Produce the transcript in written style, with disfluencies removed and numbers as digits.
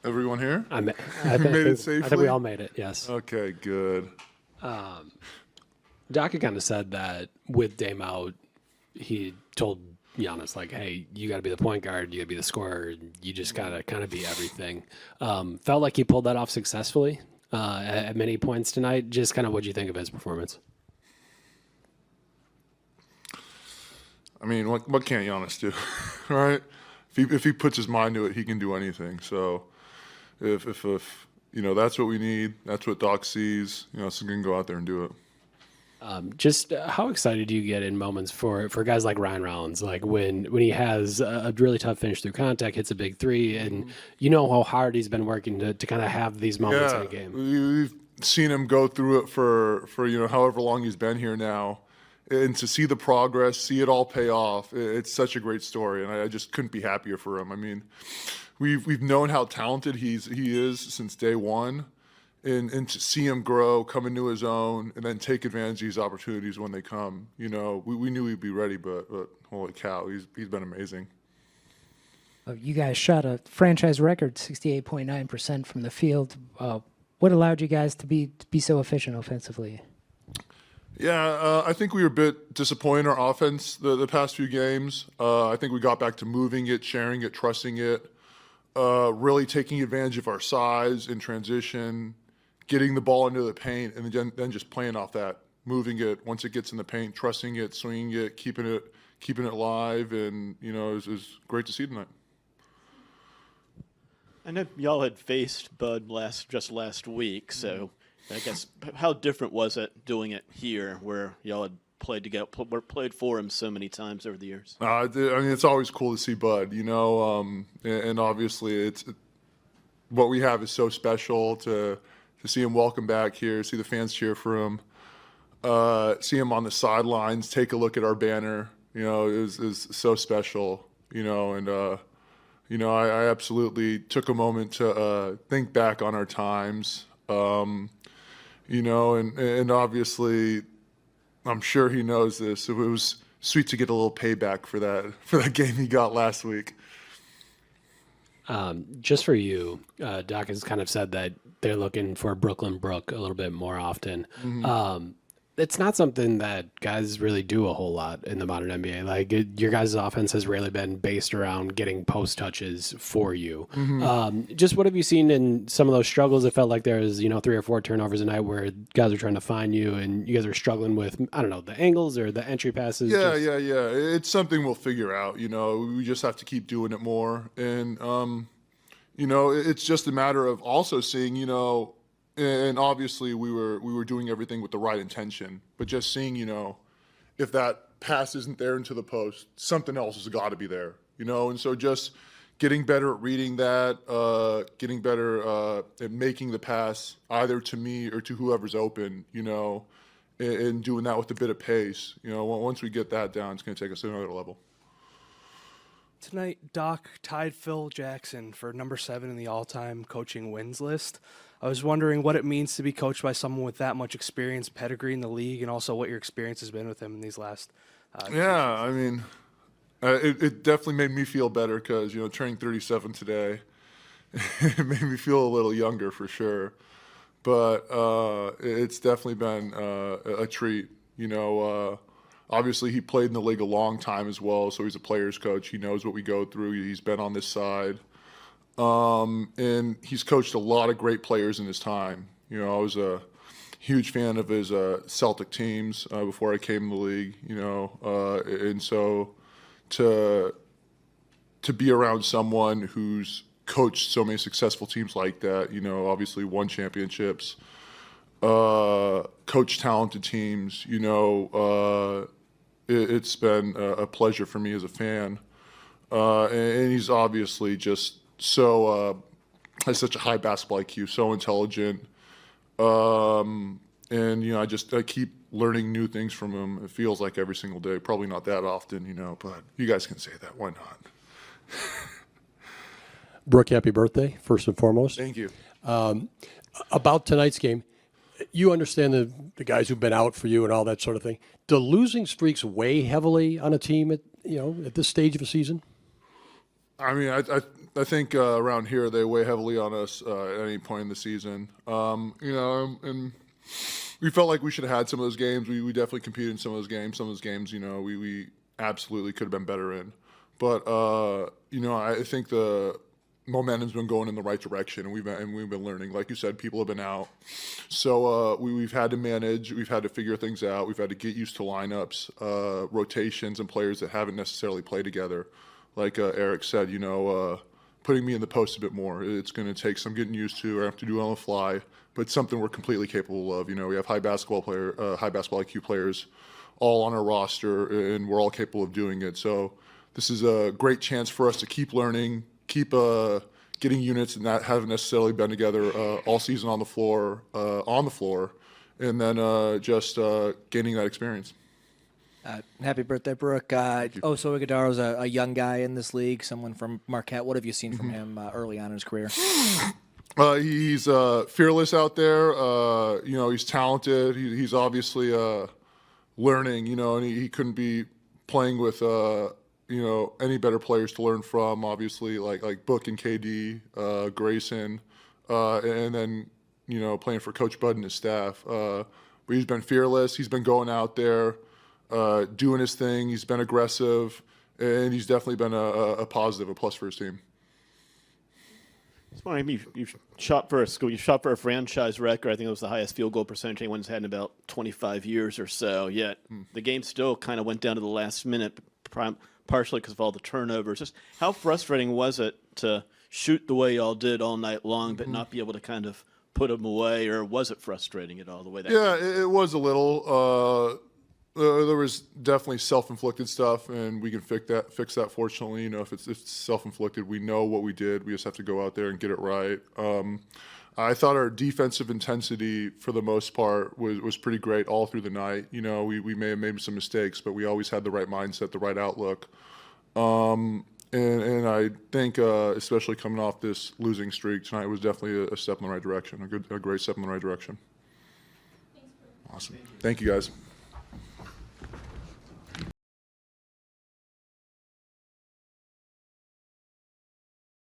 Everyone here? I made it safely? I think we all made it, yes. Okay, good. Doc kind of said that with Dame out, he told Giannis, like, hey, you got to be the point guard, you got to be the scorer, you just got to kind of be everything. Felt like he pulled that off successfully at many points tonight. Just kind of what do you think of his performance? I mean, what can't Giannis do, right? If he puts his mind to it, he can do anything. So if that's what we need, that's what Doc sees, so he can go out there and do it. Just how excited do you get in moments for guys like Ryan Rollins, like when he has a really tough finish through contact, hits a big three, and you know how hard he's been working to kind of have these moments in a game. We've seen him go through it for however long he's been here now. And to see the progress, see it all pay off, it's such a great story, and I just couldn't be happier for him. I mean, we've known how talented he is since day one, and to see him grow, come into his own, and then take advantage of these opportunities when they come. We knew he'd be ready, but holy cow, he's been amazing. You guys shot a franchise record, 68.9% from the field. What allowed you guys to be so efficient offensively? Yeah, I think we were a bit disappointed in our offense the past few games. I think we got back to moving it, sharing it, trusting it, really taking advantage of our size in transition, getting the ball into the paint, and then just playing off that, moving it once it gets in the paint, trusting it, swinging it, keeping it live, and it was great to see tonight. I know y'all had faced Bud just last week, so I guess how different was it doing it here, where y'all had played for him so many times over the years? I mean, it's always cool to see Bud, and obviously what we have is so special to see him welcome back here, see the fans cheer for him, see him on the sidelines, take a look at our banner. It was so special, and I absolutely took a moment to think back on our times. And obviously, I'm sure he knows this. It was sweet to get a little payback for that game he got last week. Just for you, Doc has kind of said that they're looking for Brooklyn Brook a little bit more often. It's not something that guys really do a whole lot in the modern NBA. Like your guys' offense has really been based around getting post touches for you. Just what have you seen in some of those struggles? It felt like there was 3 or 4 turnovers a night where guys are trying to find you and you guys are struggling with, I don't know, the angles or the entry passes. Yeah. It's something we'll figure out. We just have to keep doing it more. And, it's just a matter of also seeing, and obviously we were doing everything with the right intention, but just seeing, if that pass isn't there into the post, something else has got to be there, and so just getting better at reading that, getting better at making the pass either to me or to whoever's open, and doing that with a bit of pace. Once we get that down, it's going to take us to another level. Tonight, Doc tied Phil Jackson for number 7 in the all-time coaching wins list. I was wondering what it means to be coached by someone with that much experience, pedigree in the league, and also what your experience has been with him in these last I mean, it definitely made me feel better because, turning 37 today, it made me feel a little younger for sure. But it's definitely been a treat. Obviously, he played in the league a long time as well, so he's a player's coach. He knows what we go through. He's been on this side. And he's coached a lot of great players in his time. I was a huge fan of his Celtic teams before I came in the league, and so to be around someone who's coached so many successful teams like that, obviously won championships, coached talented teams, it's been a pleasure for me as a fan. And he's obviously just has such a high basketball IQ, so intelligent. And, I keep learning new things from him. It feels like every single day. Probably not that often, but you guys can say that. Why not? Brook, happy birthday, first and foremost. Thank you. About tonight's game, you understand the guys who've been out for you and all that sort of thing. Do losing streaks weigh heavily on a team at this stage of a season? I mean, I think around here they weigh heavily on us at any point in the season. And we felt like we should have had some of those games. We definitely competed in some of those games. Some of those games, we absolutely could have been better in. But I think the momentum's been going in the right direction, and we've been learning. Like you said, people have been out, so we've had to manage. We've had to figure things out. We've had to get used to lineups, rotations, and players that haven't necessarily played together. Like Eric said, putting me in the post a bit more. It's going to take some getting used to. I have to do it on the fly, but it's something we're completely capable of. We have high basketball IQ players, all on our roster, and we're all capable of doing it. So this is a great chance for us to keep learning, keep getting units and that haven't necessarily been together all season on the floor, and then just gaining that experience. Happy birthday, Brook. Oso Ighodaro is a young guy in this league, someone from Marquette. What have you seen from him early on in his career? He's fearless out there. He's talented. He's obviously learning, and he couldn't be playing with any better players to learn from, obviously, like Book and KD, Grayson, and then, playing for Coach Bud and his staff. But he's been fearless. He's been going out there, doing his thing. He's been aggressive, and he's definitely been a positive, a plus for his team. It's funny, you shot for a franchise record. I think it was the highest field goal percentage anyone's had in about 25 years or so. Yet the game still kind of went down to the last minute, partially because of all the turnovers. Just how frustrating was it to shoot the way y'all did all night long, but not be able to kind of put them away, or was it frustrating at all the way that? Yeah, it was a little. There was definitely self-inflicted stuff, and we can fix that. Fortunately, if it's self-inflicted, we know what we did. We just have to go out there and get it right. I thought our defensive intensity, for the most part, was pretty great all through the night. We may have made some mistakes, but we always had the right mindset, the right outlook. And I think, especially coming off this losing streak tonight, was definitely a step in the right direction, a great step in the right direction. Awesome. Thank you, guys.